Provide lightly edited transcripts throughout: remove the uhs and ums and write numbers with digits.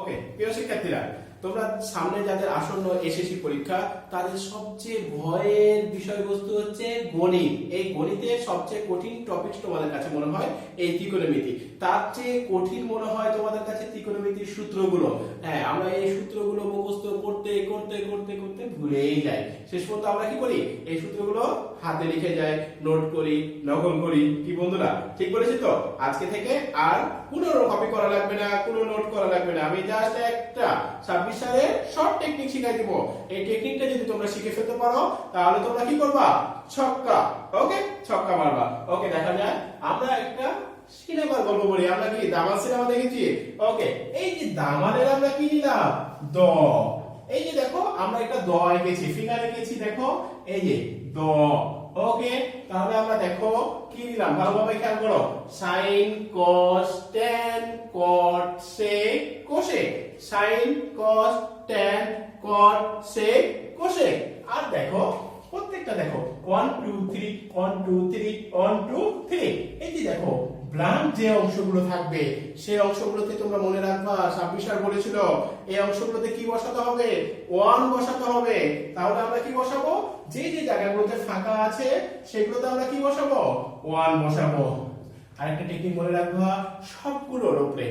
ওকে প্রিয় শিক্ষার্থীরা, তোমরা সামনে যাদের আসন্ন এসএসসি পরীক্ষা তাদের সবচেয়ে ভয়ের বিষয়বস্তু হচ্ছে গণিত। এই গণিতের সবচেয়ে কঠিন টপিক তোমাদের কাছে মনে হয় এই ত্রিকোণমিতি। তার চেয়ে কঠিন মনে হয় তোমাদের কাছে ত্রিকোণমিতির সূত্রগুলো। হ্যাঁ, আমরা এই সূত্রগুলো মুখস্থ করতে করতে করতে করতে ভুলেই যাই। শেষ পর্যন্ত আমরা কি করি, এই সূত্রগুলো হাতে লিখে যাই, নোট করি, নকল করি। কি বন্ধুরা, ঠিক বলেছি তো? আজকে থেকে আর কোনো কপি করা লাগবে না, কোনো নোট করা লাগবে না। আমি জাস্ট একটা 26 সালে শর্ট টেকনিক শিখাই দিব। এই টেকনিকটা যদি তোমরা শিখে ফেলতে পারো তাহলে তোমরা কি করবা, ছক্কা। ওকে, ছক্কা মারবা। ওকে, দেখা যায় আমরা একটা সিনেমার গল্প বলি। আমরা কি দামাল সিনেমা দেখেছি? ওকে, এই যে দামালের আমরা কি নিলাম, দ। এই যে দেখো আমরা একটা দ এঁকেছি, ফিঙ্গার এঁকেছি, দেখো এই যে দ। ওকে, তাহলে আমরা দেখো কি নিলাম, ভালোভাবে খেয়াল করো। সাইন, কস, ট্যান, কট, সেক, কোসেক। সাইন, কস, ট্যান, কট, সেক, কোসেক। আর দেখো প্রত্যেকটা দেখো 1 2 3 1 2 3 1 2 3। এই যে দেখো ব্ল্যাঙ্ক যে অংশগুলো থাকবে সেই অংশগুলোতে তোমরা মনে রাখবা 26 আর বলেছিল এই অংশগুলোতে কি বসাতে হবে, 1 বসাতে হবে। তাহলে আমরা কি বসাবো, যে যে জায়গাগুলোতে ফাঁকা আছে সেগুলোতে আমরা কি বসাবো, 1 বসাবো। আরেকটা টেকনিক মনে রাখবা, সবগুলোর উপরে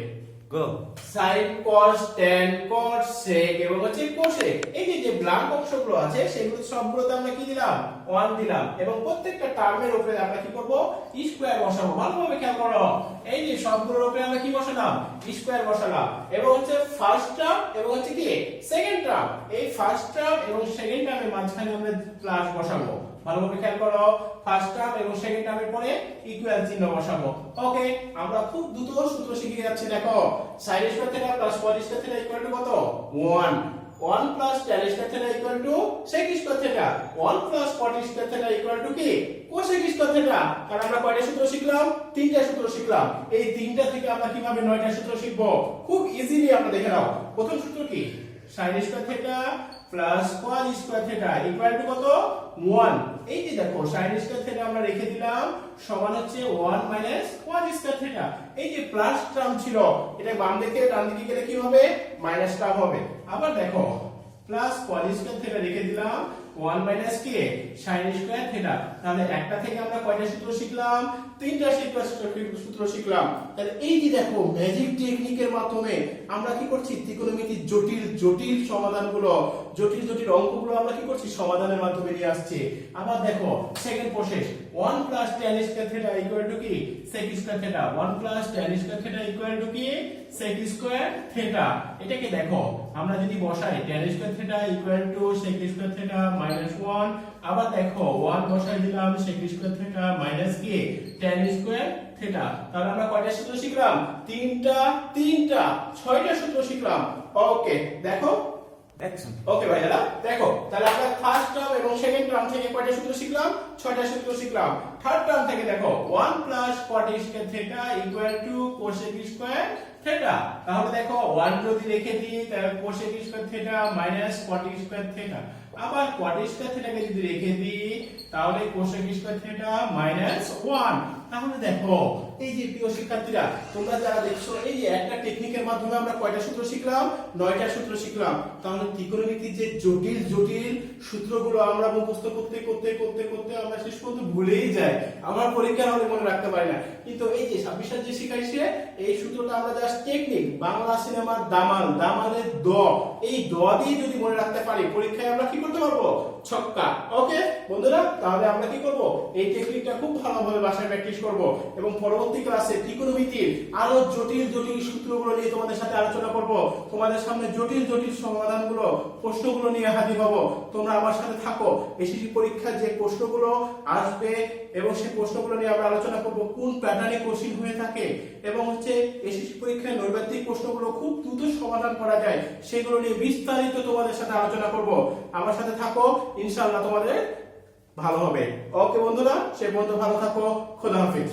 গো সাইন, কস, ট্যান, কট, সেক এবং হচ্ছে কোসেক। এই যে ব্ল্যাঙ্ক অংশগুলো আছে সেগুলো সবগুলোতে আমরা কি দিলাম, 1 দিলাম। এবং প্রত্যেকটা টার্মের উপরে আমরা কি করব, স্কয়ার বসাবো। ভালোভাবে খেয়াল করো, এই যে সবগুলোর উপরে আমরা কি বসালাম, স্কয়ার বসালাম। এবং হচ্ছে ফার্স্ট টার্ম এবং হচ্ছে কি সেকেন্ড টার্ম, এই ফার্স্ট টার্ম এবং সেকেন্ড টার্মের মাঝখানে আমরা প্লাস বসাবো। ভালোভাবে খেয়াল করো, ফার্স্ট টার্ম এবং সেকেন্ড টার্মের পরে ইকুয়াল চিহ্ন বসাবো। ওকে, আমরা খুব দ্রুত সূত্র শিখে যাচ্ছি। দেখো sin square theta plus cos square theta equal to কত, 1 1 plus tan square theta equal to sec square theta. 1 plus cot square theta equal to কি, cosec স্কয়ার থিটা। কারণ আমরা কয়টা সূত্র শিখলাম, তিনটা সূত্র শিখলাম। এই তিনটা থেকে আমরা কিভাবে 9টা সূত্র শিখবো, খুব ইজিলি আমরা দেখে নাও। প্রথম সূত্র কি, sin square theta plus cos square theta equal to কত, 1। এই যে দেখো sin স্কয়ার থিটা আমরা রেখে দিলাম সমান হচ্ছে 1 মাইনাস cos স্কয়ার থিটা। এই যে প্লাস টার্ম ছিল এটা বাম দিকে ডান দিকে গেলে কি হবে, মাইনাস টার্ম হবে। আবার দেখো প্লাস cos স্কয়ার থিটা রেখে দিলাম 1 মাইনাস কি sin স্কয়ার থিটা। তাহলে একটা থেকে আমরা কয়টা সূত্র শিখলাম, তিনটা সূত্র শিখলাম। তাহলে এই যে দেখো ম্যাজিক টেকনিকের মাধ্যমে আমরা কি করছি, ত্রিকোণমিতির জটিল জটিল সমাধানগুলো, জটিল জটিল অঙ্কগুলো আমরা কি করছি, সমাধানের মাধ্যমে নিয়ে আসছি। আবার দেখো second process, 1 plus tan square theta equal to কি, sec square theta. 1 plus tan square theta equal to কি, sec স্কয়ার থিটা। এটাকে দেখো আমরা যদি বসাই tan square theta equal to sec square theta minus 1। আবার দেখো 1 বসাই দিলাম sec স্কয়ার থিটা মাইনাস কি tan স্কয়ার থিটা। তাহলে আমরা কয়টা সূত্র শিখলাম, তিনটা 6টা সূত্র শিখলাম। ওকে দেখো, ওকে ভাইরা দেখো, তাহলে আমরা ফার্স্ট টার্ম এবং সেকেন্ড টার্ম থেকে কয়টা সূত্র শিখলাম, 6টা সূত্র শিখলাম। থার্ড টার্ম থেকে দেখো 1 plus cot square theta equal to cosec square theta. তাহলে দেখো 1 যদি রেখে দিই তাহলে cosec square theta minus cot square theta. আবার cot স্কয়ার থিটাকে যদি রেখে দিই তাহলে cosec স্কয়ার থিটা মাইনাস 1। তাহলে দেখো এই যে প্রিয় শিক্ষার্থীরা তোমরা যারা দেখছো, এই যে একটা টেকনিকের মাধ্যমে আমরা কয়টা সূত্র শিখলাম, 9টা সূত্র শিখলাম। তাহলে ত্রিকোণমিতির যে জটিল জটিল সূত্রগুলো আমরা মুখস্থ করতে করতে করতে করতে আমরা শেষ পর্যন্ত ভুলেই যাই। আমার পরীক্ষার হলে মনে রাখতে পারি না। কিন্তু এই যে 26 সাল যে শিখাইছে এই সূত্রটা আমরা জাস্ট টেকনিক, বাংলা সিনেমার দামাল, দামালের দ, এই দ দিয়ে যদি মনে রাখতে পারি পরীক্ষায় আমরা কি করতে পারবো, ছক্কা। ওকে বন্ধুরা, তাহলে আমরা কি করব, এই টেকনিকটা খুব ভালোভাবে বাসায় প্র্যাকটিস করব এবং পরবর্তী ক্লাসে ত্রিকোণমিতির আরো জটিল জটিল সূত্রগুলো নিয়ে তোমাদের সাথে আলোচনা করব। তোমাদের সামনে জটিল জটিল সমাধানগুলো, প্রশ্নগুলো নিয়ে হাজির হব। তোমরা আমার সাথে থাকো। এসএসসি পরীক্ষার যে প্রশ্নগুলো আসবে এবং সেই প্রশ্নগুলো নিয়ে আমরা আলোচনা করব, কোন প্যাটার্নে কোশ্চেন হয়ে থাকে এবং হচ্ছে এসএসসি পরীক্ষায় নৈর্ব্যক্তিক প্রশ্নগুলো খুব দ্রুত সমাধান করা যায় সেগুলো নিয়ে বিস্তারিত তোমাদের সাথে আলোচনা করব। আমার সাথে থাকো, ইনশাআল্লাহ তোমাদের ভালো হবে। ওকে বন্ধুরা, সে বন্ধু ভালো থাকো, খোদা হাফেজ।